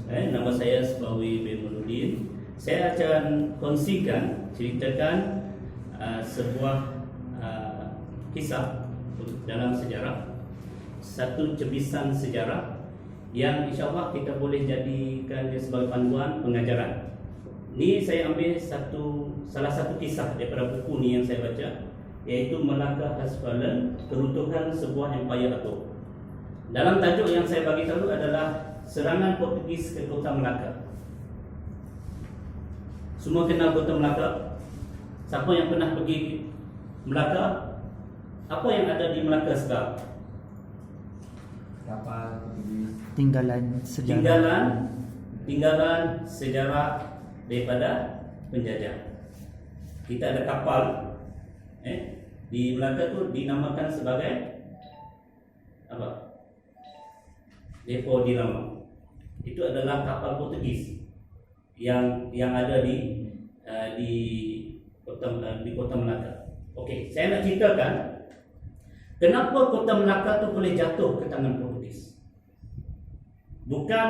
Nama saya Sebawi bin Nurdin. Saya akan ceritakan sebuah kisah dalam sejarah, satu cebisan sejarah yang insyaAllah kita boleh jadikan dia sebagai panduan pengajaran. Ini saya ambil salah satu kisah daripada buku ni yang saya baca, iaitu Melaka Haspalan, Keruntuhan Sebuah Empayar Atok. Dalam tajuk yang saya bagi tahu adalah serangan Portugis ke kota Melaka. Semua kenal kota Melaka? Siapa yang pernah pergi Melaka? Apa yang ada di Melaka sekarang? Kapal Portugis. Tinggalan sejarah daripada penjajah. Kita ada kapal di Melaka tu dinamakan sebagai apa? Depo di Lama. Itu adalah kapal Portugis yang ada di kota Melaka. Okey, saya nak ceritakan kenapa kota Melaka tu boleh jatuh ke tangan Portugis. Bukan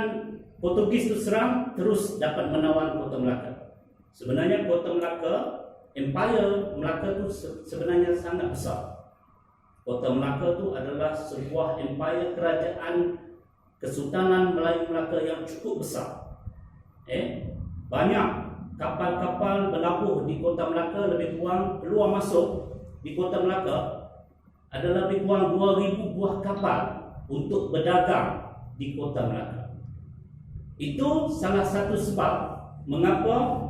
Portugis tu serang terus dapat menawan kota Melaka. Sebenarnya kota Melaka, Empire Melaka tu sebenarnya sangat besar. Kota Melaka tu adalah sebuah empire kerajaan Kesultanan Melayu Melaka yang cukup besar. Banyak kapal-kapal berlabuh di kota Melaka, lebih kurang keluar masuk di kota Melaka adalah lebih kurang 2,000 buah kapal untuk berdagang di kota Melaka. Itu salah satu sebab mengapa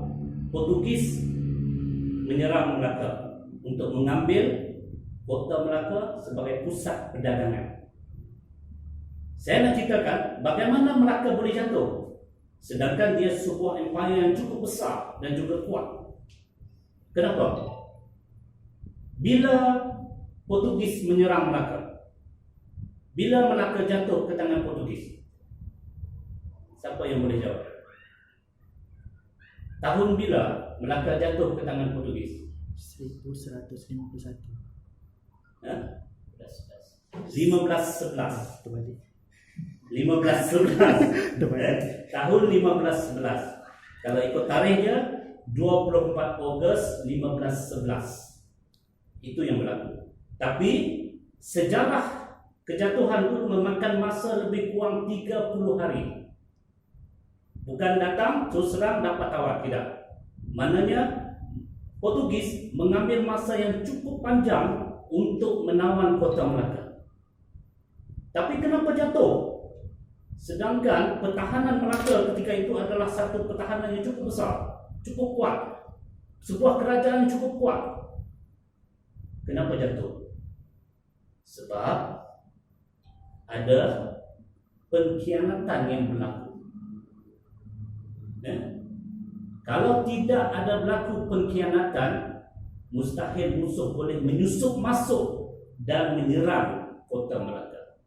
Portugis menyerang Melaka, untuk mengambil kota Melaka sebagai pusat perdagangan. Saya nak ceritakan bagaimana Melaka boleh jatuh sedangkan dia sebuah empire yang cukup besar dan juga kuat. Kenapa? Bila Portugis menyerang Melaka, bila Melaka jatuh ke tangan Portugis, siapa yang boleh jawab? Tahun bila Melaka jatuh ke tangan Portugis? 1151. 1511. Terbalik. 1511. Tahun 1511. Kalau ikut tarikhnya 24 Ogos 1511. Itu yang berlaku. Tapi sejarah kejatuhan itu memakan masa lebih kurang 30 hari. Bukan datang terus serang dapat tawar, tidak. Maknanya Portugis mengambil masa yang cukup panjang untuk menawan kota Melaka. Tapi kenapa jatuh? Sedangkan pertahanan Melaka ketika itu adalah satu pertahanan yang cukup besar, cukup kuat, sebuah kerajaan yang cukup kuat. Kenapa jatuh? Sebab ada pengkhianatan yang berlaku. Kalau tidak ada berlaku pengkhianatan, mustahil musuh boleh menyusup masuk dan menyerang kota Melaka.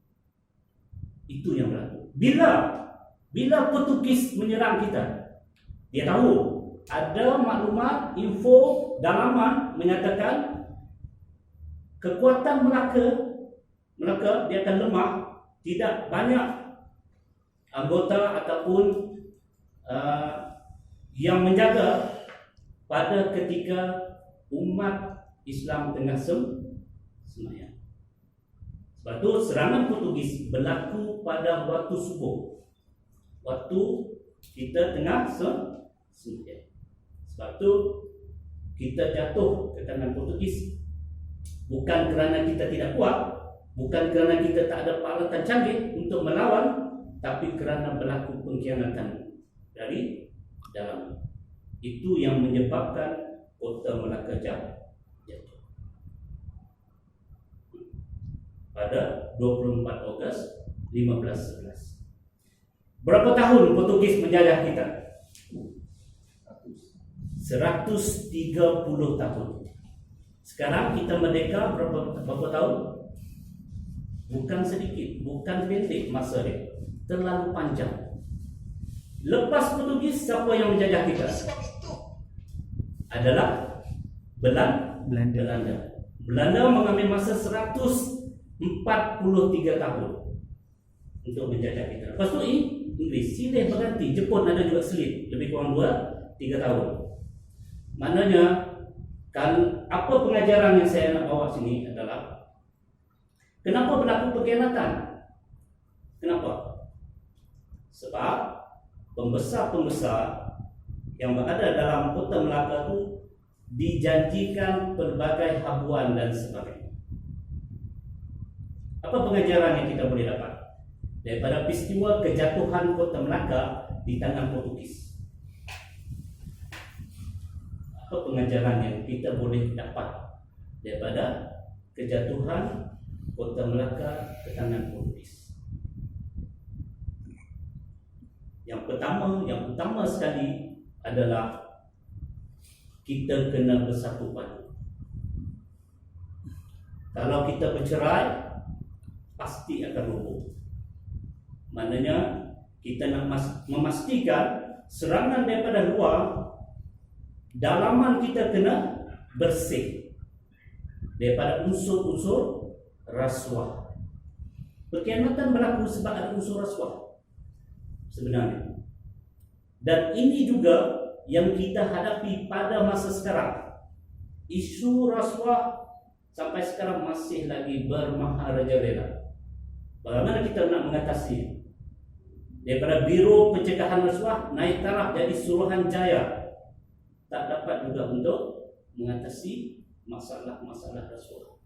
Itu yang berlaku. Bila Portugis menyerang kita, dia tahu ada maklumat, info dalaman menyatakan kekuatan Melaka dia akan lemah, tidak banyak anggota ataupun yang menjaga pada ketika umat Islam tengah semayang. Sebab itu serangan Portugis berlaku pada waktu subuh, waktu kita tengah semayang. Sebab itu kita jatuh ke tangan Portugis bukan kerana kita tidak kuat, bukan kerana kita tak ada peralatan canggih untuk melawan, tapi kerana berlaku pengkhianatan dari dalam. Itu yang menyebabkan kota Melaka jatuh pada 24 Ogos 1511. Berapa tahun Portugis menjajah kita? 130 tahun. Sekarang kita merdeka berapa tahun? Bukan sedikit, bukan pendek masa dia, terlalu panjang. Lepas Portugis, siapa yang menjajah kita? Adalah Belanda. Belanda mengambil masa 143 tahun untuk menjajah kita. Lepas itu Inggris silih berganti. Jepun ada juga selit lebih kurang 2-3 tahun. Maknanya kan apa pengajaran yang saya nak bawa sini adalah kenapa berlaku pengkhianatan? Kenapa? Sebab pembesar-pembesar yang berada dalam Kota Melaka itu dijanjikan pelbagai habuan dan sebagainya. Apa pengajaran yang kita boleh dapat daripada peristiwa kejatuhan Kota Melaka di tangan Portugis? Apa pengajaran yang kita boleh dapat daripada kejatuhan Kota Melaka ke tangan Portugis? Yang utama sekali adalah kita kena bersatu padu. Kalau kita bercerai, pasti akan roboh. Maknanya kita nak memastikan serangan daripada luar, dalaman kita kena bersih daripada unsur-unsur rasuah. Pengkhianatan berlaku sebab ada unsur rasuah sebenarnya. Dan ini juga yang kita hadapi pada masa sekarang. Isu rasuah sampai sekarang masih lagi bermaharajalela. Bagaimana kita nak mengatasi? Daripada Biro Pencegahan Rasuah naik taraf jadi Suruhanjaya, tak dapat juga untuk mengatasi masalah-masalah rasuah.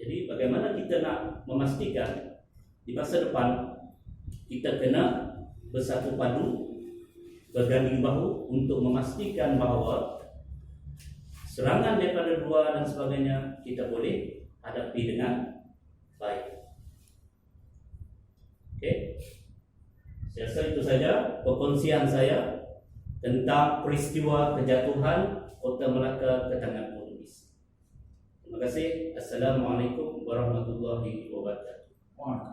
Jadi bagaimana kita nak memastikan di masa depan kita kena bersatu padu, berganding bahu untuk memastikan bahawa serangan daripada luar dan sebagainya kita boleh hadapi dengan baik. Okey. Saya rasa itu saja perkongsian saya tentang peristiwa kejatuhan Kota Melaka ke tangan Portugis. Terima kasih. Assalamualaikum warahmatullahi wabarakatuh.